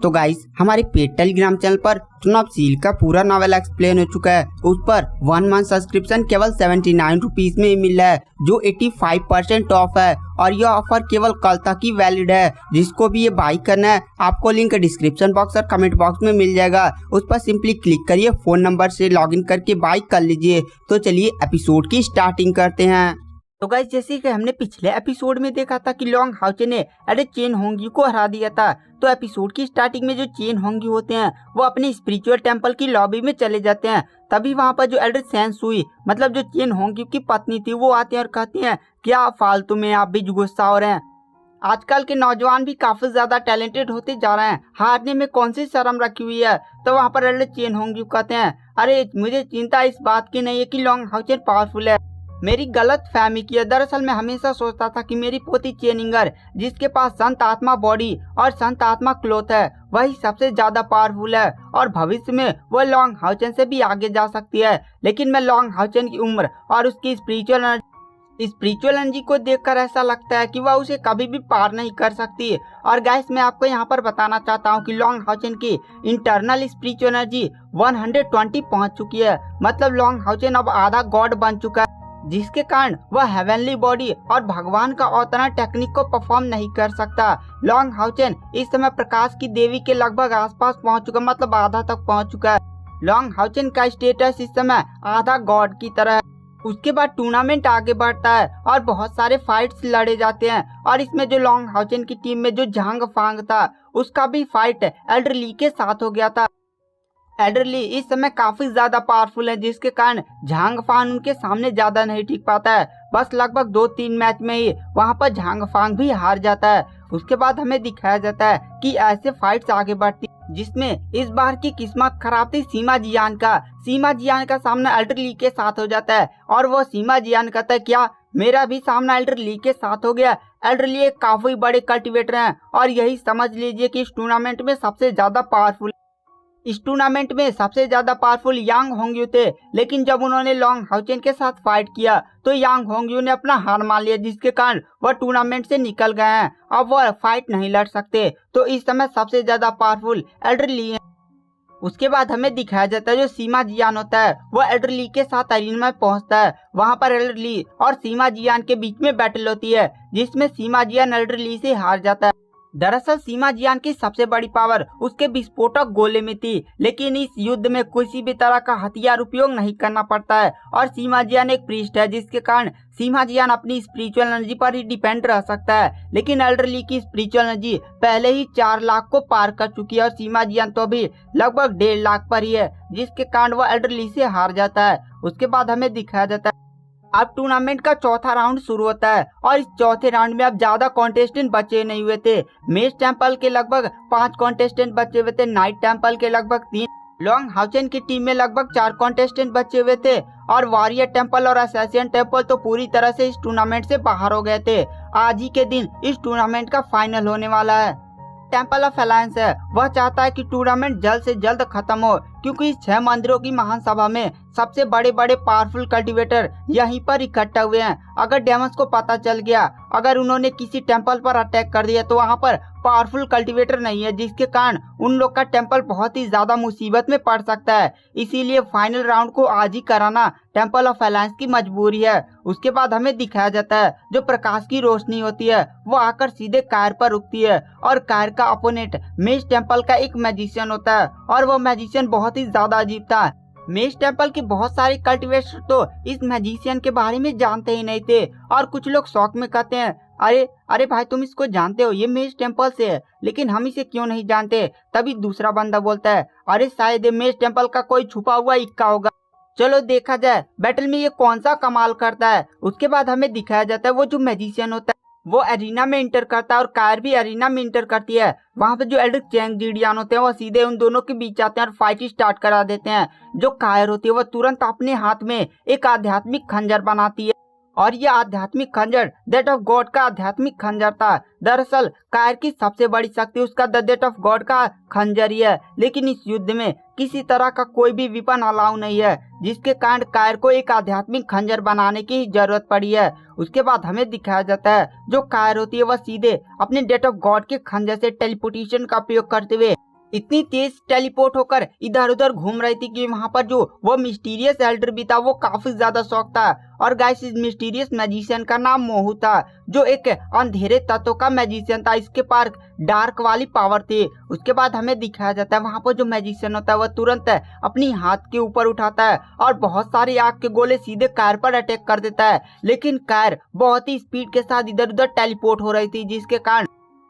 तो गाइस हमारे paid Telegram channel पर चुनाव सील का पूरा नॉवेल एक्सप्लेन हो चुका है। उस पर 1 मंथ सब्सक्रिप्शन केवल 79 रुपीज में ही मिल रहा है, जो 85% ऑफ है और यह ऑफर केवल कल तक ही वैलिड है। जिसको भी ये बाई करना है आपको लिंक डिस्क्रिप्शन बॉक्स और कमेंट बॉक्स में मिल जाएगा। उस पर सिंपली क्लिक करिए, फोन नंबर से लॉगिन करके बाई कर लीजिए। तो चलिए एपिसोड की स्टार्टिंग करते हैं। तो गाइस जैसे कि हमने पिछले एपिसोड में देखा था कि लॉन्ग हाउचे ने एल्डर चेन होंगी को हरा दिया था। तो एपिसोड की स्टार्टिंग में जो चेन होंगी होते हैं वो अपने स्पिरिचुअल टेंपल की लॉबी में चले जाते हैं। तभी वहां पर जो एल्डर सेंस हुई मतलब जो चेन होंगी की पत्नी थी वो आती है और कहती हैं क्या फालतू में आप भी गुस्सा हो रहे हैं। आजकल के नौजवान भी काफी ज्यादा टैलेंटेड होते जा रहे हैं, हारने में कौन सी शर्म रखी हुई है। तो वहाँ पर एल्डर चेन होंगी कहते हैं अरे मुझे चिंता इस बात की नहीं है कि लॉन्ग हाउचे पावरफुल है, मेरी गलत फहमी की है। दरअसल मैं हमेशा सोचता था कि मेरी पोती चेनिंगर जिसके पास संत आत्मा बॉडी और संत आत्मा क्लोथ है वही सबसे ज्यादा पावरफुल है और भविष्य में वो लॉन्ग हाउचन से भी आगे जा सकती है। लेकिन मैं लॉन्ग हाउचन की उम्र और उसकी स्पिरिचुअल एनर्जी को देखकर ऐसा लगता है कि वह उसे कभी भी पार नहीं कर सकती। और गाइस मैं आपको यहाँ पर बताना चाहता हूँ कि लॉन्ग हाउचन की इंटरनल स्पिरिचुअल एनर्जी 120 पहुँच चुकी है। मतलब लॉन्ग हाउचन अब आधा गॉड बन चुका है, जिसके कारण वह हेवनली बॉडी और भगवान का अवतरण टेक्निक को परफॉर्म नहीं कर सकता। लॉन्ग हाउचन इस समय प्रकाश की देवी के लगभग आसपास पहुंच चुका, मतलब आधा तक पहुंच चुका है। लॉन्ग हाउचन का स्टेटस इस समय आधा गॉड की तरह है। उसके बाद टूर्नामेंट आगे बढ़ता है और बहुत सारे फाइट्स लड़े जाते हैं और इसमें जो लॉन्ग हाउचन की टीम में जो झांग फांग था उसका भी फाइट एल्डर ली के साथ हो गया था। एल्डर ली इस समय काफी ज्यादा पावरफुल है, जिसके कारण झांग फांग उनके सामने ज्यादा नहीं टिक पाता है। बस लगभग 2-3 मैच में ही वहां पर झांग फांग भी हार जाता है। उसके बाद हमें दिखाया जाता है कि ऐसे फाइट्स आगे बढ़ती, जिसमें इस बार की किस्मत खराब थी सीमा जियान का सामना एल्डर ली के साथ हो जाता है और वो सीमा जियान कहता है क्या मेरा भी सामना एल्डर ली के साथ हो गया। एल्डर ली एक काफी बड़े कल्टिवेटर हैं और यही समझ लीजिए कि इस टूर्नामेंट में सबसे ज्यादा पावरफुल यांग होंग्यू थे। लेकिन जब उन्होंने लॉन्ग हाउचन के साथ फाइट किया तो यांग होंग्यू ने अपना हार मान लिया, जिसके कारण वह टूर्नामेंट से निकल गए हैं। अब वह फाइट नहीं लड़ सकते। तो इस समय सबसे ज्यादा पावरफुल एल्डर ली है। उसके बाद हमें दिखाया जाता है जो सीमा जियान होता है वो एल्डर ली के साथ अरीना में पहुंचता है। वहां पर एल्डर ली और सीमा जियान के बीच में बैटल होती है, जिसमें सीमा जियान एल्डर ली से हार जाता है। दरअसल सीमा जियान की सबसे बड़ी पावर उसके विस्फोटक गोले में थी, लेकिन इस युद्ध में किसी भी तरह का हथियार उपयोग नहीं करना पड़ता है और सीमा जियान एक प्रीस्ट है, जिसके कारण सीमा जियान अपनी स्पिरिचुअल एनर्जी पर ही डिपेंड रह सकता है। लेकिन एल्डर ली की स्पिरिचुअल एनर्जी पहले ही 4 लाख को पार कर चुकी है और सीमा जियान तो भी लगभग 1.5 लाख पर ही है, जिसके कारण वह एल्डर ली से हार जाता है। उसके बाद हमें दिखाया जाता है अब टूर्नामेंट का चौथा राउंड शुरू होता है और इस चौथे राउंड में अब ज्यादा कॉन्टेस्टेंट बचे नहीं हुए थे। मेज टेंपल के लगभग 5 कॉन्टेस्टेंट बचे हुए थे, नाइट टेंपल के लगभग 3, लॉन्ग हाउचन की टीम में लगभग 4 कॉन्टेस्टेंट बचे हुए थे और वॉरियर टेंपल और असैसियन टेंपल तो पूरी तरह से इस टूर्नामेंट से बाहर हो गए थे। आज ही के दिन इस टूर्नामेंट का फाइनल होने वाला है। टेंपल ऑफ अलायंस है वह चाहता है कि टूर्नामेंट जल्द से जल्द खत्म हो, क्योंकि इस 6 मंदिरों की महान सभा में सबसे बड़े पावरफुल कल्टिवेटर यहीं पर इकट्ठा हुए हैं। अगर डेमंस को पता चल गया अगर उन्होंने किसी टेंपल पर अटैक कर दिया तो वहां पर पावरफुल कल्टिवेटर नहीं है, जिसके कारण उन लोग का टेंपल बहुत ही ज्यादा मुसीबत में पड़ सकता है। इसीलिए फाइनल राउंड को आज ही कराना टेंपल ऑफ अलायंस की मजबूरी है। उसके बाद हमें दिखाया जाता है जो प्रकाश की रोशनी होती है वो आकर सीधे कायर पर रुकती है और कायर का अपोनेंट मेज टेंपल का एक मैजिशियन होता है और वो मैजिशियन बहुत ही ज्यादा अजीब था। मेज टेंपल के बहुत सारे कल्टिवेटर तो इस मैजिशियन के बारे में जानते ही नहीं थे और कुछ लोग शौक में कहते हैं अरे भाई तुम इसको जानते हो, ये मेज टेंपल से है, लेकिन हम इसे क्यों नहीं जानते। तभी दूसरा बंदा बोलता है अरे शायद ये मेज टेंपल का कोई छुपा हुआ इक्का होगा, चलो देखा जाए बैटल में ये कौन सा कमाल करता है। उसके बाद हमें दिखाया जाता है वो जो मैजिशियन होता है वो एरिना में इंटर करता है और कायर भी एरिना में इंटर करती है। वहां पे जो एल्डर चैंग जीडियान होते हैं वो सीधे उन दोनों के बीच आते हैं और फाइट स्टार्ट करा देते हैं। जो कायर होती है वो तुरंत अपने हाथ में एक आध्यात्मिक खंजर बनाती है और ये आध्यात्मिक खंजर डेट ऑफ गॉड का आध्यात्मिक खंजर था। दरअसल कायर की सबसे बड़ी शक्ति उसका द डेट ऑफ गॉड का खंजर ही है, लेकिन इस युद्ध में किसी तरह का कोई भी विपन अलाउ नहीं है, जिसके कारण कायर को एक आध्यात्मिक खंजर बनाने की जरूरत पड़ी है। उसके बाद हमें दिखाया जाता है जो कायर होती है वह सीधे अपने डेट ऑफ गॉड के खंजर से टेलीपोर्टेशन का उपयोग करते हुए इतनी तेज टेलीपोर्ट होकर इधर उधर घूम रही थी कि वहाँ पर जो वो मिस्टीरियस एल्डर भी था वो काफी ज्यादा शौक था। और गाइस इस मिस्टीरियस मैजिशियन का नाम मोहू था, जो एक अंधेरे तत्व का मैजिशियन था। इसके पास डार्क वाली पावर थी। उसके बाद हमें दिखाया जाता है वहाँ पर जो मैजिशियन होता है वह तुरंत अपनी हाथ के ऊपर उठाता है और बहुत सारे आग के गोले सीधे कायर पर अटैक कर देता है। लेकिन कायर बहुत ही स्पीड के साथ इधर उधर टेलीपोर्ट हो रही थी, जिसके कारण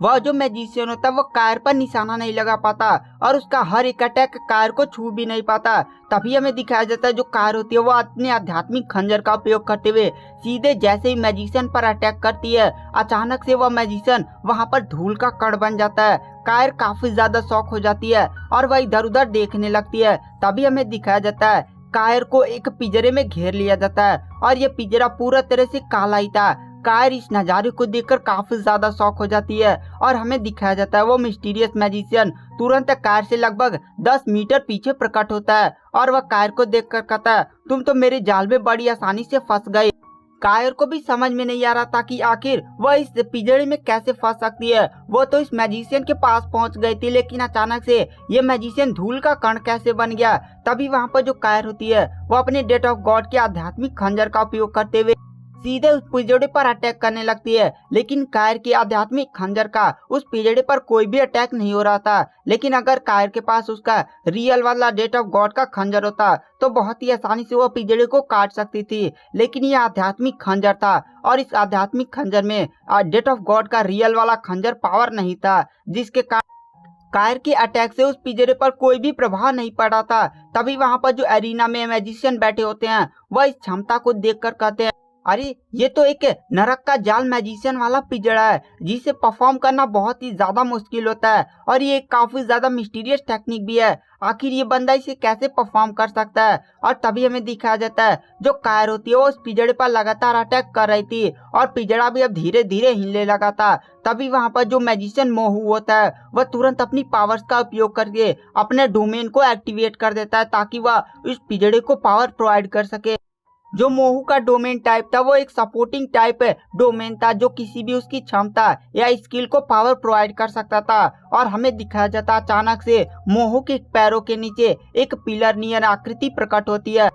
वह जो मैजिशियन होता है वो कायर पर निशाना नहीं लगा पाता और उसका हर एक अटैक कायर को छू भी नहीं पाता। तभी हमें दिखाया जाता है जो कायर होती है वो अपने आध्यात्मिक खंजर का उपयोग करते हुए सीधे जैसे ही मैजिशियन पर अटैक करती है, अचानक से वह मैजिशियन वहां पर धूल का कण बन जाता है। कायर काफी ज्यादा शॉक हो जाती है और वह इधर उधर देखने लगती है। तभी हमें दिखाया जाता है कायर को एक पिंजरे में घेर लिया जाता है और ये पिंजरा पूरा तरह से काला ही था। कायर इस नज़ारे को देखकर काफी ज्यादा शॉक हो जाती है और हमें दिखाया जाता है वो मिस्टीरियस मैजिशियन तुरंत कायर से लगभग 10 मीटर पीछे प्रकट होता है और वह कायर को देखकर कहता है तुम तो मेरे जाल में बड़ी आसानी से फंस गए। कायर को भी समझ में नहीं आ रहा था कि आखिर वह इस पिंजरे में कैसे फंस सकती है। वो तो इस मैजिशियन के पास पहुंच गई थी, लेकिन अचानक से ये मैजिशियन धूल का कण कैसे बन गया। तभी वहां पर जो कायर होती है वो अपने डेट ऑफ गॉड के आध्यात्मिक खंजर का उपयोग करते हुए सीधे उस पिंजरे पर अटैक करने लगती है। लेकिन कायर के आध्यात्मिक खंजर का उस पिंजरे पर कोई भी अटैक नहीं हो रहा था। लेकिन अगर कायर के पास उसका रियल वाला डेट ऑफ गॉड का खंजर होता तो बहुत ही आसानी से वो पिंजरे को काट सकती थी। लेकिन ये आध्यात्मिक खंजर था और इस आध्यात्मिक खंजर में डेट ऑफ गॉड का रियल वाला खंजर पावर नहीं था, जिसके कारण कायर के अटैक से उस पिंजरे पर कोई भी प्रभाव नहीं पड़ा था। तभी वहां पर जो एरिना में मैजिशियन बैठे होते हैं वह इस क्षमता को देखकर कहते हैं अरे ये तो एक नरक का जाल मैजिशियन वाला पिंजरा है, जिसे परफॉर्म करना बहुत ही ज्यादा मुश्किल होता है और ये काफी ज्यादा मिस्टीरियस टेक्निक भी है। आखिर ये बंदा इसे कैसे परफॉर्म कर सकता है। और तभी हमें दिखाया जाता है जो कायर होती है वो उस पिंजरे पर लगातार अटैक कर रही थी और पिंजरा भी अब धीरे धीरे हिलने लगा था। तभी वहां पर जो मैजिशियन मोहू होता है वह तुरंत अपनी पावर्स का उपयोग करके अपने डोमेन को एक्टिवेट कर देता है ताकि वह इस पिंजरे को पावर प्रोवाइड कर सके। जो मोहू का डोमेन टाइप था वो एक सपोर्टिंग टाइप डोमेन था, जो किसी भी उसकी क्षमता या स्किल को पावर प्रोवाइड कर सकता था। और हमें दिखाया जाता अचानक से मोहू के पैरों के नीचे एक पिलर नियर आकृति प्रकट होती है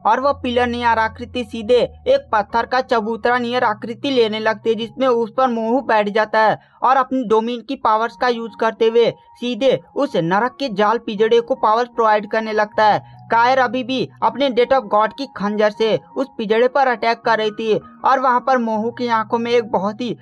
और वह पिलर नियर आकृति सीधे एक पत्थर का चबूतरा नियर आकृति लेने लगती है, जिसमें उस पर मोहू बैठ जाता है और अपनी डोमेन की पावर्स का यूज करते हुए सीधे उस नरक के जाल पिंजरे को पावर प्रोवाइड करने लगता है। कायर अभी भी अपने डेट ऑफ गॉड की खंजर से उस पिंजरे पर अटैक कर रही थी और वहां पर मोहू की आंखों में एक बहुत ही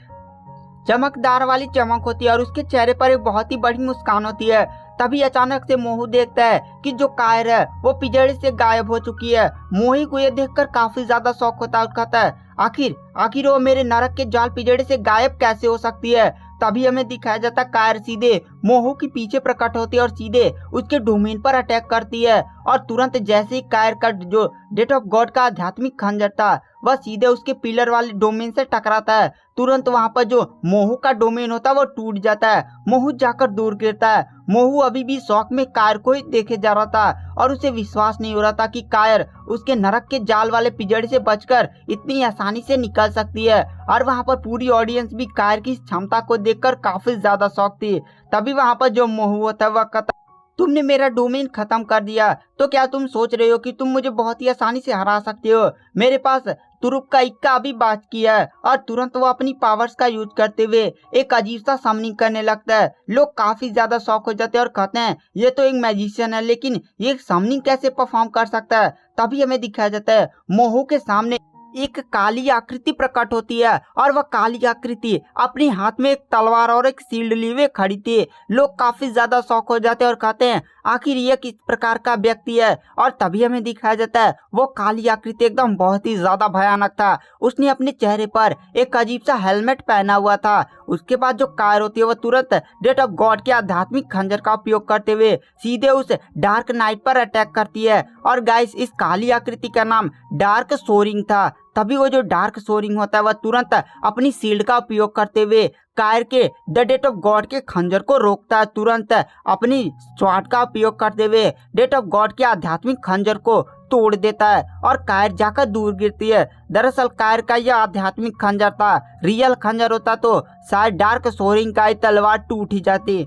चमकदार वाली चमक होती है और उसके चेहरे पर एक बहुत ही बड़ी मुस्कान होती है। तभी अचानक से मोहू देखता है कि जो कायर है वो पिंजरे से गायब हो चुकी है। मोही को ये देखकर काफी ज्यादा शौक होता है और कहता है आखिर वो मेरे नरक के जाल पिंजरे से गायब कैसे हो सकती है। तभी हमें दिखाया जाता कायर सीधे मोहू के पीछे प्रकट होती है और सीधे उसके डोमेन पर अटैक करती है और तुरंत जैसे ही कायर का जो डेट ऑफ गॉड का आध्यात्मिक खंजर था वह सीधे उसके पिलर वाले डोमेन से टकराता है, तुरंत वहां पर जो मोहू का डोमेन होता है वो टूट जाता है। मोहू जाकर दूर गिरता है। मोहू अभी भी शौक में कायर को ही देखे जा रहा था और उसे विश्वास नहीं हो रहा था कि कायर उसके नरक के जाल वाले पिंजरे से बचकर इतनी आसानी से निकल सकती है। और वहां पर पूरी ऑडियंस भी कायर की क्षमता को देखकर काफी ज्यादा शौक थी। तभी वहां पर जो मोहू होता है वह कहता तुमने मेरा डोमेन खत्म कर दिया, तो क्या तुम सोच रहे हो कि तुम मुझे बहुत ही आसानी से हरा सकते हो। मेरे पास तुरुप का इक्का अभी बात किया है। और तुरंत वो अपनी पावर्स का यूज करते हुए एक अजीब सा समनिंग करने लगता है। लोग काफी ज्यादा शॉक हो जाते हैं और कहते हैं ये तो एक मैजिशियन है, लेकिन ये समनिंग कैसे परफॉर्म कर सकता है। तभी हमें दिखाया जाता है मोहू के सामने एक काली आकृति प्रकट होती है और वह काली आकृति अपने हाथ में एक तलवार और एक शील्ड लिए खड़ी थी। लोग काफी ज्यादा शौक हो जाते हैं और कहते हैं आखिर यह किस प्रकार का व्यक्ति है। और तभी हमें दिखाया जाता है वो काली आकृति एकदम बहुत ही ज्यादा भयानक था। उसने अपने चेहरे पर एक अजीब सा हेलमेट पहना हुआ था। उसके बाद जो कायर होती है वह तुरंत डेट ऑफ गॉड के आध्यात्मिक खंजर का उपयोग करते हुए सीधे उस डार्क नाइट पर अटैक करती है। और गाइस इस काली आकृति का नाम डार्क सोरिंग था। तभी वो जो डार्क सोरिंग होता है वह तुरंत अपनी शील्ड का उपयोग करते हुए कायर के द डेट ऑफ गॉड के खंजर को रोकता है। तुरंत अपनी स्वॉर्ड का उपयोग करते हुए डेट ऑफ गॉड के आध्यात्मिक खंजर को तोड़ देता है और कायर जाकर दूर गिरती है। दरअसल कायर का यह आध्यात्मिक खंजर था, रियल खंजर होता तो शायद डार्क सोरिंग का तलवार टूट ही जाती।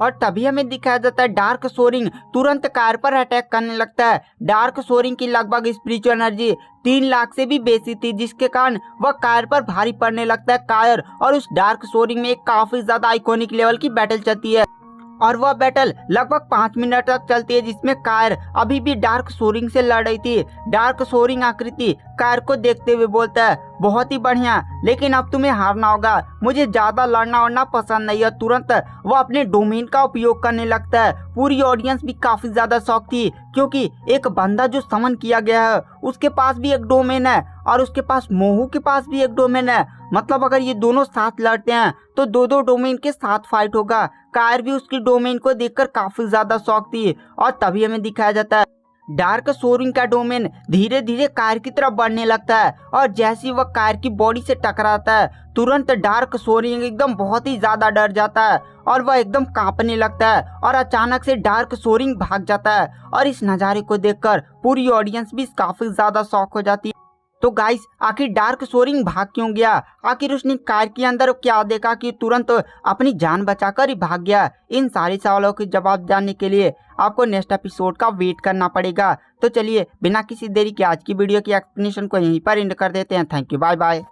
और तभी हमें दिखाया जाता है डार्क सोरिंग तुरंत कायर पर अटैक करने लगता है। डार्क सोरिंग की लगभग स्पिरिचुअल एनर्जी 3 लाख से भी बेसी थी, जिसके कारण वह कायर पर भारी पड़ने लगता है। कायर और उस डार्क सोरिंग में एक काफी ज्यादा आइकॉनिक लेवल की बैटल चलती है और वह बैटल लगभग 5 मिनट तक चलती है, जिसमें कायर अभी भी डार्क सोरिंग से लड़ रही थी। डार्क सोरिंग आकृति कायर को देखते हुए बोलता है, बहुत ही बढ़िया, लेकिन अब तुम्हें हारना होगा, मुझे ज्यादा लड़ना वड़ना पसंद नहीं है। तुरंत वो अपने डोमेन का उपयोग करने लगता है। पूरी ऑडियंस भी काफी ज्यादा शॉक थी, क्योंकि एक बंदा जो समन किया गया है उसके पास भी एक डोमेन है और उसके पास मोहू के पास भी एक डोमेन है। मतलब अगर ये दोनों साथ लड़ते हैं तो दो डोमेन के साथ फाइट होगा। कायर भी उसकी डोमेन को देखकर काफी ज्यादा शॉक थी और तभी हमें दिखाया जाता है डार्क सोरिंग का डोमेन धीरे धीरे कायर की तरफ बढ़ने लगता है और जैसे ही वह कायर की बॉडी से टकराता है तुरंत डार्क सोरिंग एकदम बहुत ही ज्यादा डर जाता है और वह एकदम कांपने लगता है और अचानक से डार्क सोरिंग भाग जाता है। और इस नज़ारे को देखकर पूरी ऑडियंस भी काफी ज्यादा शॉक हो जाती है। तो गाइस, आखिर डार्क सोरिंग भाग क्यों गया? आखिर उसने कायर के अंदर क्या देखा कि तुरंत अपनी जान बचाकर ही भाग गया? इन सारे सवालों के जवाब जानने के लिए आपको नेक्स्ट एपिसोड का वेट करना पड़ेगा। तो चलिए बिना किसी देरी के आज की वीडियो की एक्सप्लेनेशन को यहीं पर एंड कर देते हैं। Thank you, bye bye.